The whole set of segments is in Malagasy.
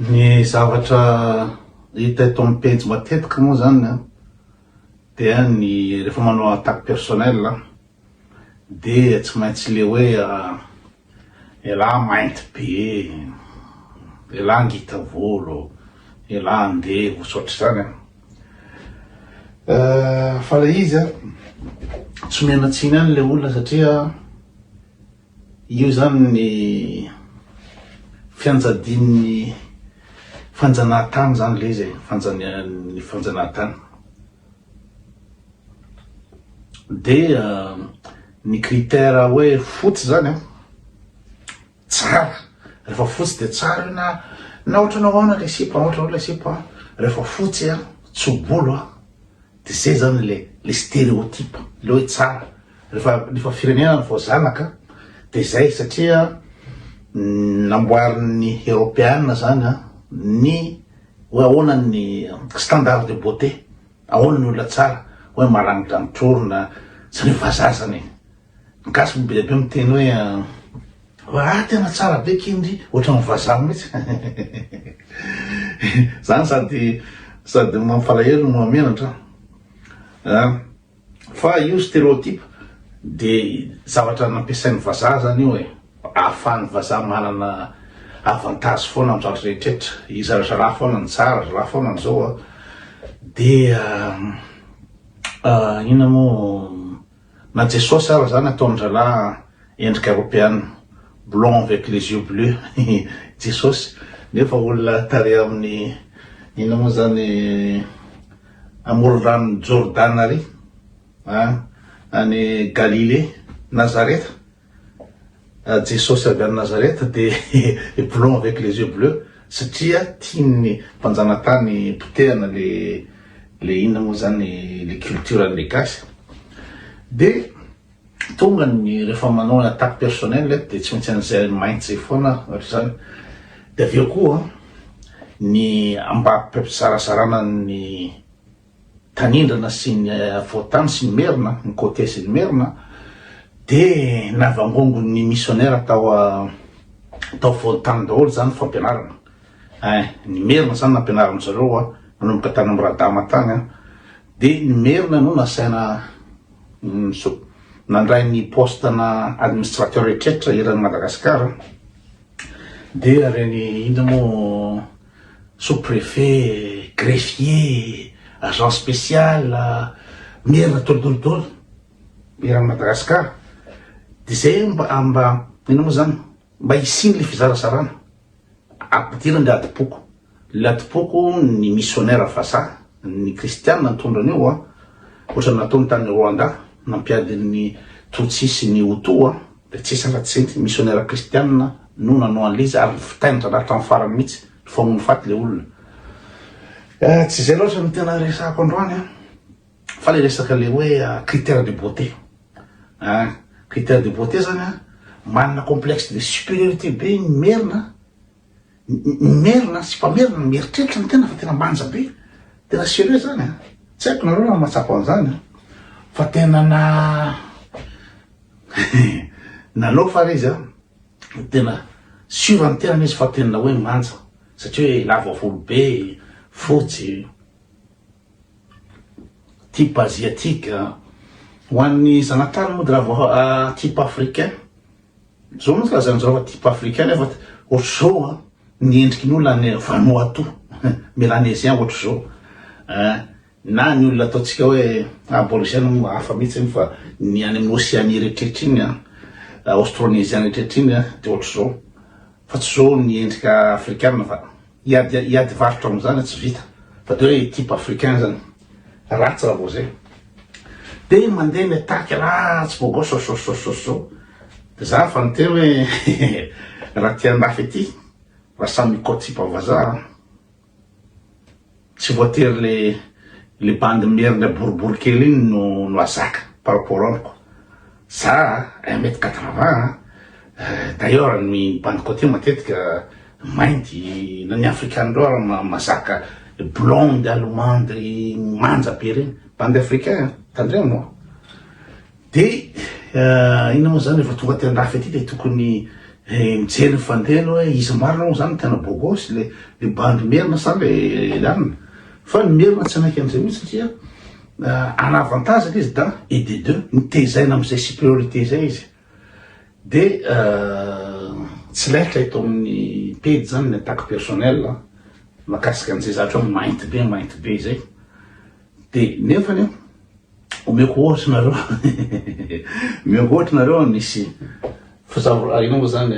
Ny zavatra hita eto amin'ny pejy matetika moa zany dia ny rehefa manao attaque personnelle dia tsy maintsy le hoe ialahy mainty be, ialahy ngita volo, ialahy andevo soatr'izany fa le izy tsy menatsiny any le olona satria io zany ny fianjadin'ny fanjanahantany zany le izy ny fanjanahantany dia ny critère hoe fotsy zany tsara, rehefa fotsy de tsara na ohatranao ahoana le sipa, ohatranao le sipa rehefa fotsy tsobolo de zay zany le stéréotype le hoe tsara rehefa firenena ny voazanaka de zay satria namboarin'ny européenne zany ny hoe ahoana ny standard de beauté, ahoana ny olona tsara hoe maranidranitr'orona zany vazaha zany gasy bebe miteny hoe tena tsara be kindry ohatran'ny vazaha mihitsy zany sady mampalahelo no mamenatra fa io stéréotype de zavatra nampiasain'ny vazaha zany io hoe ahafahan'ny vazaha manana avantage foana amin'ny zavatra rehetrrehetra, izy raha foana ny tsara, raha foana ny zao de ina moa na Jesosy ara zany ataon-dralahy endrika européenne blond avec les yeux bleus Jesosy nefa olona tare amin'ny ina moa zany amoron-drano Jordan ary any Galilée Nazareth Jesosy avy any Nazareth de blond avec les yeux bleus satria tiany mpanjanantany potehana le ina moa zany le culture an'le gasy de tonga ny rehefa manao attaque personnelle de tsy maintsy an'izay mainty zay foana zany de aveo koa ny mba sarasarana ny tanindrana sy ny voatany sy ny merina ny côté sy ny merina de navangongo ny missionnaire tao voatany daholo zany fampianarana ny merina zany nampianarana zareo manomboka tany amin'ny radama tany de ny merina no nasaina nandray ny postana administrateur rehetrrehetra eran'ny Madagasikara de reny ina moa sous-préfet, greffier, agent spécial, merina tolotolotolo eran'ny Madagasikara de zay mba ina moa zany mba hisiny le fizarasarana ampidirany le adipoko, le adipoko ny missionnaire vazaha ny kristianina nitondrany ohatran'ny nataony tany Rwanda nampiadin'ny Tutsi sy ny Hutu de tsisy afa-tsy zay missionnaire kristianina no nanao an'le izy ary fitainitra anatrany farany mihitsy foagno faty le olona tsy zay loatra ny tena resako androany fa le resaka le hoe critère de beauté critère de beauté zany manana complexe de supériorité be ny merina sy mpamerina ny mieritreritra ny tena fa tena manja be tena sérieux zany tsy haiko nareo na mahatsapa an'izany fa tena nalofa ary izy tena surany tena izy fa tena hoe manja satria hoe lava volo be fotsy type asiatique ho an'ny zanatrany moa de raha type africain zao moa kazany zao fa type africain nefa ohatr'izao ny endriky ny olona ny Vanuatu mélanésien ohatr'izao na ny olona ataotsika hoe aborigène moa hafa mihitsy fa ny any amin'ny Océanie rehetrrehetra iny austronésien rehetrrehetra iny de ohatr'izao fa tsy zao ny endrika africaine fa iady varotra am'izany tsy vita fa de hoe type africain zany ratsy raha vao zay de mandeha ny attaque tsy voagao sao de za fa niteny hoe raha tiandafy ety raha samy mikotypa vazaha tsy voatery le bande merina boribory kely iny no azaka par rapport amiko za 1m80 d'ailleurs ny bande côté matetika mainty na ny africaine reo mazaka blonde allemande manja be reny bande africain tandremo de ina moa zany efa tonga ty andafy aty de tokony mijery nyfandehana hoe izy marina moa zany tena bogosy le bandy merina sa le anina fa ny merina tsy anaiky an'izay mihitsy satria en avantage le izy da ED2 nitezaina am'izay supériorité zay izy de tsy laitra eto amin'ny pedy zany ny attaque personnel makasika an'izay zatra hoe mainty be zay de nefany omeko ohatra nareo omeko ohatra nareo nisy ino moa zany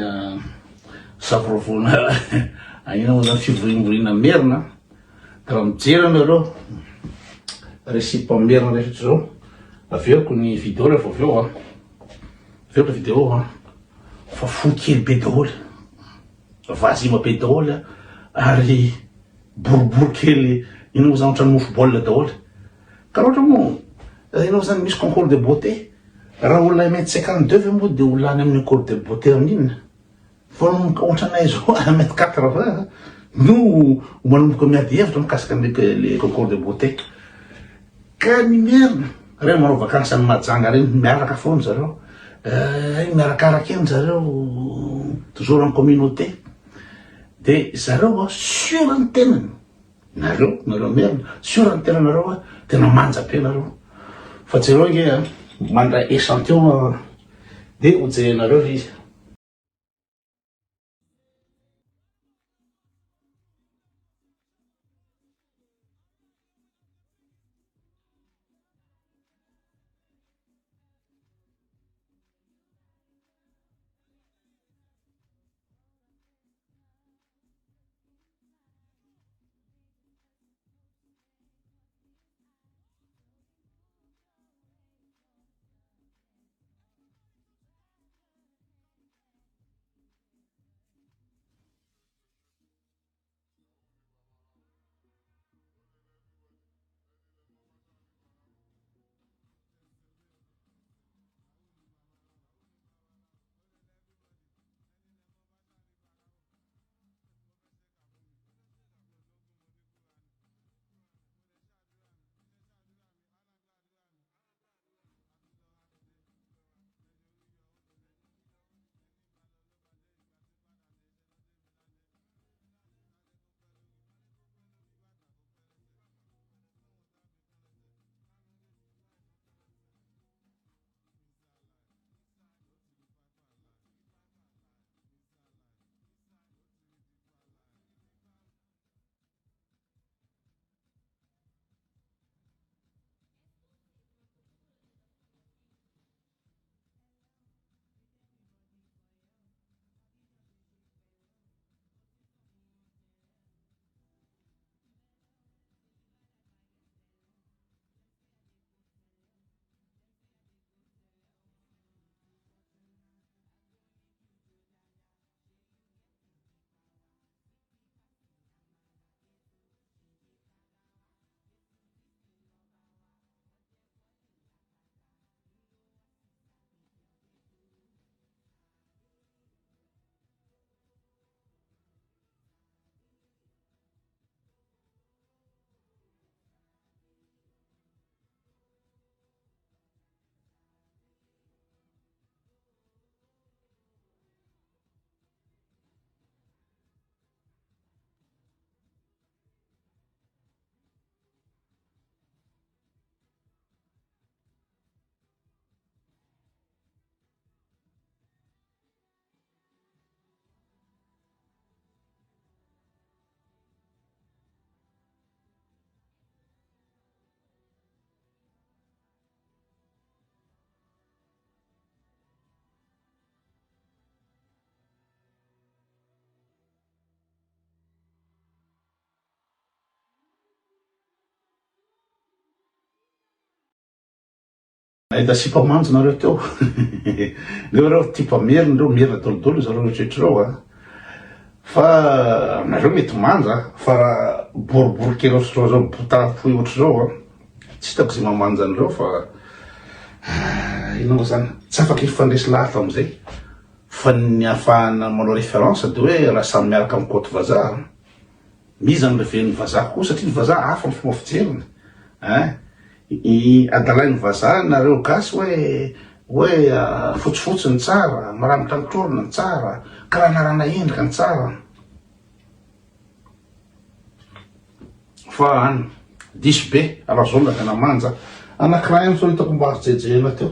savorovona ino moa zany fivorivorina merina ka raha mijery anareo récipe merina rehetra zao averiko ny vidéo rehefa aveo averiko ny vidéo fa fo kely be daholy vazima be daholy ary boribory kely ino moa zany ohatrany mofo baolina daholy ka raha ohatra moa ino zany misy concours de beauté raha olona 1m52 ve moa de olona any amin'ny concours de beauté amin'inona fa ohatranay zao 1m80 no manomboka miady hevitra mikasika le concours de beauté ka ny merina reny manao vakansy any majanga reny miaraka foana zareo miarakaraky eny zareo toujours en communauté de zareo sur ny tenany nareo merina sur ny tena nareo tena manja be nareo fa jereo nge mandray échantillon de hojerenareo le izy ahita sipamanjo nareo teo leo reo tipa merina dolodolo zareo rehetrarehetra reo fa nareo mety manja fa raha boribory kely ohatrareo zao botapoy ohatrareo tsy hitako zay mamanja an'ireo fa ino moa zany tsy afaka ifandresy lahatra am'izay fa ny ahafahana manao référence de hoe raha samy miaraka amin'ny côte vazaha miza ny reven'ny vazaha koa satria ny vazaha hafa ny fomba fijeriny adalain'ny vazaha nareo gasy hoe fotsifotsy ny tsara maranitra ny trorona ny tsara karanarana endrika ny tsara fa any diso be alazao la tena manja anakiraha ihany so hitako mba azo jejena teo